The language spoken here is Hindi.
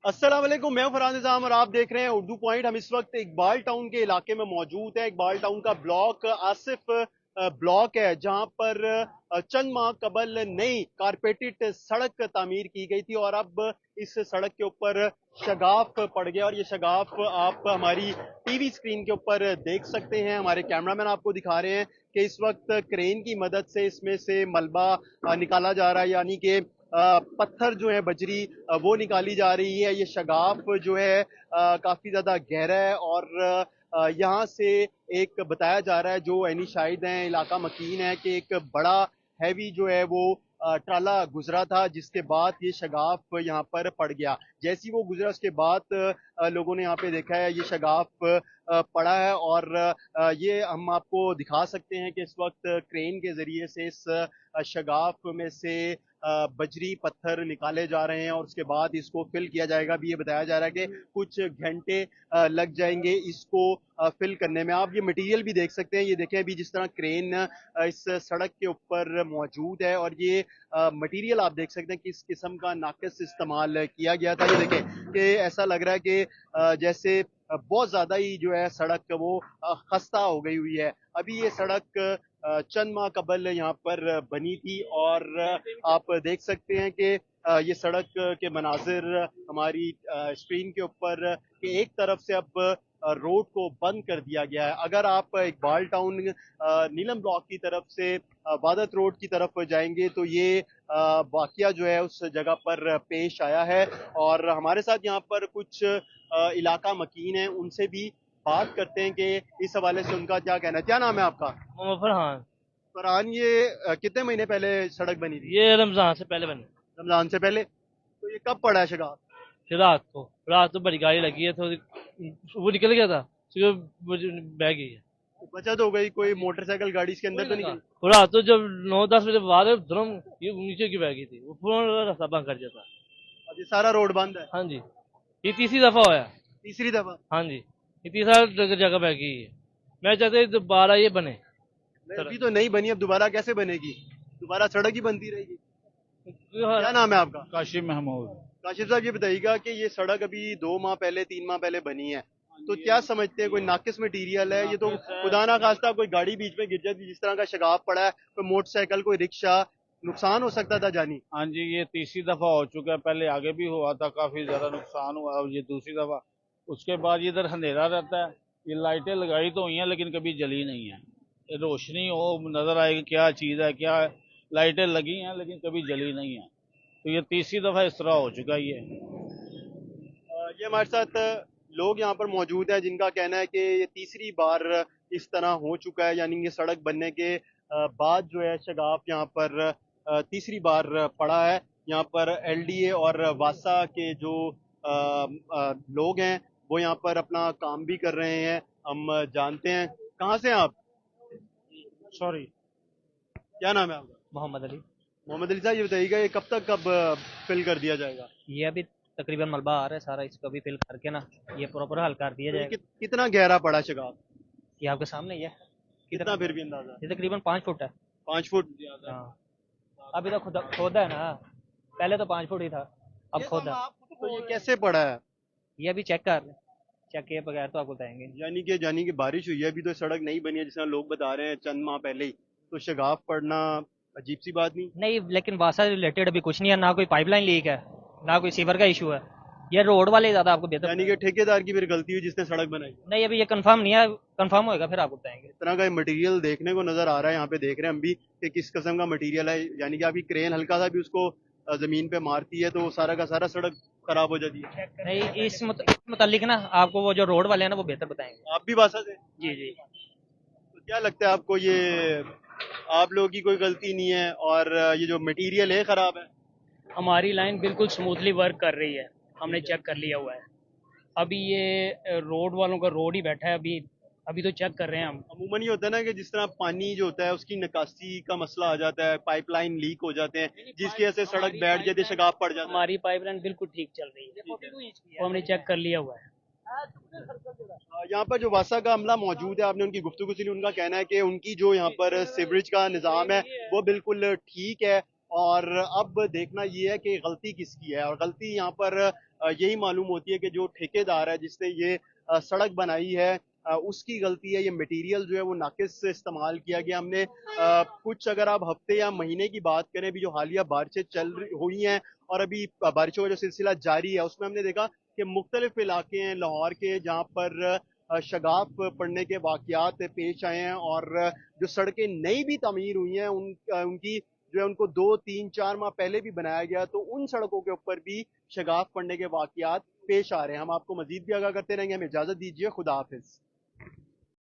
अस्सलाम वालेकुम, मैं हूं फरहान निज़ाम और आप देख रहे हैं उर्दू पॉइंट। हम इस वक्त इकबाल टाउन के इलाके में मौजूद हैं। इकबाल टाउन का ब्लॉक आसिफ ब्लॉक है, जहां पर चंद माह कबल नई कारपेटेड सड़क तामीर की गई थी और अब इस सड़क के ऊपर शगाफ पड़ गया और ये शगाफ आप हमारी टीवी स्क्रीन के ऊपर देख सकते हैं। हमारे कैमरामैन आपको दिखा रहे हैं कि इस वक्त क्रेन की मदद से इसमें से मलबा निकाला जा रहा है, यानी कि पत्थर जो है बजरी वो निकाली जा रही है। ये शगाफ जो है काफी ज्यादा गहरा है और यहाँ से एक बताया जा रहा है, जो एनी शाहिद हैं, इलाका मकीन है, कि एक बड़ा हैवी जो है वो ट्राला गुजरा था, जिसके बाद ये शगाफ यहाँ पर पड़ गया। जैसी वो गुजरा उसके बाद लोगों ने यहाँ पे देखा है ये शगाफ पड़ा है और ये हम आपको दिखा सकते हैं कि इस वक्त क्रेन के जरिए से इस शगाफ में से बजरी पत्थर निकाले जा रहे हैं और उसके बाद इसको फिल किया जाएगा। अभी ये बताया जा रहा है कि कुछ घंटे लग जाएंगे इसको फिल करने में। आप ये मटेरियल भी देख सकते हैं, ये देखें अभी जिस तरह क्रेन इस सड़क के ऊपर मौजूद है और ये मटेरियल आप देख सकते हैं किस किस्म का नाकिस इस्तेमाल किया गया था। ये देखें कि ऐसा लग रहा है कि जैसे बहुत ज्यादा ही जो है सड़क वो खस्ता हो गई हुई है। अभी ये सड़क चंद माह कबल यहाँ पर बनी थी और आप देख सकते हैं कि ये सड़क के मनाजिर हमारी स्क्रीन के ऊपर कि एक तरफ से अब रोड को बंद कर दिया गया है। अगर आप इकबाल टाउन नीलम ब्लॉक की तरफ से वादत रोड की तरफ जाएंगे तो ये वाकया जो है उस जगह पर पेश आया है और हमारे साथ यहाँ पर कुछ इलाका मकीन है, उनसे भी बात करते हैं कि इस हवाले से उनका क्या कहना है। क्या नाम है आपका? मोहम्मद फरहान। फरहान, ये कितने महीने पहले सड़क बनी थी? ये रमजान से पहले बने। रमजान से पहले। तो ये कब पड़ा है शगाफ? फिर रात को बड़ी गाड़ी लगी है थोड़ी। वो निकल गया था, सुबह बह गई है। बचत हो गई? कोई मोटरसाइकिल गाड़ी इसके अंदर कोई तो नहीं लगा। गई? वो रात को जब 9-10 बजे बाद धर्म ये नीचे की बह गई थी, वो पूरा रास्ता बंद कर दिया था। अब ये सारा रोड बंद है? हाँ जी। ये तीसरी दफा हुआ है। तीसरी दफा? हाँ जी। ये तीसरा जगह बह गई है। मैं चाहता हूँ दोबारा ये बने नहीं, अभी सड़क। तो नहीं बनी, अब दोबारा कैसे बनेगी? दोबारा सड़क ही बनती रहेगी। क्या नाम है आपका? काशिम महमूद। काशिफ साहब, ये बताइएगा कि ये सड़क अभी 2 माह पहले 3 माह पहले बनी है, तो क्या समझते हैं कोई नाकिस मटेरियल है ये? तो खुदा ना खास्ता कोई गाड़ी बीच में गिर जाती, जिस तरह का शगाफ पड़ा है, कोई मोटरसाइकिल कोई रिक्शा, नुकसान हो सकता था जानी। हाँ जी, ये तीसरी दफा हो चुका है, पहले आगे भी हुआ था, काफी ज्यादा नुकसान हुआ, अब ये दूसरी दफा। उसके बाद इधर अंधेरा रहता है, ये लाइटें लगाई तो हुई हैं लेकिन कभी जली नहीं है। ये रोशनी हो नजर आएगी क्या चीज है क्या है। लाइटें लगी हैं लेकिन कभी जली नहीं है। तो ये तीसरी दफा इस तरह हो चुका है ये। ये हमारे साथ लोग यहाँ पर मौजूद हैं जिनका कहना है कि ये तीसरी बार इस तरह हो चुका है, यानी कि सड़क बनने के बाद जो है शगाफ यहाँ पर तीसरी बार पड़ा है। यहाँ पर एलडीए और वासा के जो लोग हैं वो यहाँ पर अपना काम भी कर रहे हैं। हम जानते हैं। कहाँ से हैं आप? सॉरी। क्या नाम है आपका? मोहम्मद अली। मोहम्मद अली साहब, ये बताइएगा ये कब तक कब फिल कर दिया जाएगा? ये अभी तकरीबन मलबा आ रहा है सारा, इसको भी फिल करके ना ये प्रॉपर हल कर दिया तो ये जाएगा। कितना गहरा पड़ा शगाफ? ये आपके सामने ही है। कितना कितना? फिर भी अंदाजा? ये तकरीबन 5 फुट है। 5 फुट? हाँ। अभी तो खुदा खोदा है ना। पहले तो 5 फुट ही था, अब खोदा। तो ये कैसे पड़ा है? ये अभी चेक कर रहे हैं। चेक किए बगैर तो आपको बताएंगे नहीं। यानी कि बारिश हुई है, अभी तो सड़क नहीं बनी है जिस तरह लोग बता रहे हैं चंद माह पहले ही, तो शगाफ पड़ना अजीब सी बात नहीं? नहीं, लेकिन वासा से रिलेटेड अभी कुछ नहीं है, ना कोई पाइपलाइन लीक है, ना कोई सीवर का इशू है। ये रोड वाले ज्यादा आपको बेहतर यानी कि ठेकेदार की फिर गलती हुई जिसने सड़क बनाई? नहीं, अभी ये कंफर्म नहीं है, कंफर्म होएगा फिर आपको बताएंगे। इस तरह का मटेरियल देखने को नजर आ रहा है, यहाँ पे देख रहे हैं हम भी कि किस किस्म का मटेरियल है। यानी कि आपकी क्रेन हल्का सा भी उसको जमीन पे मारती है तो सारा का सारा सड़क खराब हो जाती है। नहीं, इस मुतालिक ना आपको वो जो रोड वाले हैं ना वो बेहतर बताएंगे। आप भी बासा से? जी जी। तो क्या लगता है आपको, ये आप लोगों की कोई गलती नहीं है और ये जो मटेरियल है खराब है? हमारी लाइन बिल्कुल स्मूथली वर्क कर रही है, हमने चेक कर लिया हुआ है। अभी ये रोड वालों का रोड ही बैठा है, अभी अभी तो चेक कर रहे हैं हम। अमूमन ये होता है ना कि जिस तरह पानी जो होता है उसकी निकासी का मसला आ जाता है, पाइपलाइन लीक हो जाते हैं, जिसकी वजह से सड़क बैठ जाती है, शगाफ पड़ जाता है। हमारी पाइपलाइन बिल्कुल ठीक चल रही है, वो हमने चेक कर लिया हुआ है। यहाँ पर जो वासा का अमला मौजूद है, आपने उनकी गुफ्तगू सुनी, उनका कहना है कि उनकी जो यहाँ पर सीवरेज का निज़ाम है वो बिल्कुल ठीक है और अब देखना ये है कि गलती किसकी है। और गलती यहाँ पर यही मालूम होती है कि जो ठेकेदार है जिसने ये सड़क बनाई है उसकी गलती है। ये मटेरियल जो है वो नाकिस इस्तेमाल किया गया। हमने कुछ अगर आप हफ्ते या महीने की बात करें, अभी जो हालिया बारिशें हुई हैं और अभी बारिशों का जो सिलसिला जारी है, उसमें हमने देखा कि मुख्तलिफ इलाके हैं लाहौर के जहाँ पर शगाफ पड़ने के वाकयात पेश आए हैं और जो सड़कें नई भी तमीर हुई हैं उनकी जो है उनको 2, 3, 4 माह पहले भी बनाया गया, तो उन सड़कों के ऊपर भी शगाफ पड़ने के वाकयात पेश आ रहे हैं। हम आपको मजीद भी आगाह करते रहेंगे। हमें इजाजत दीजिए। खुदा हाफिज।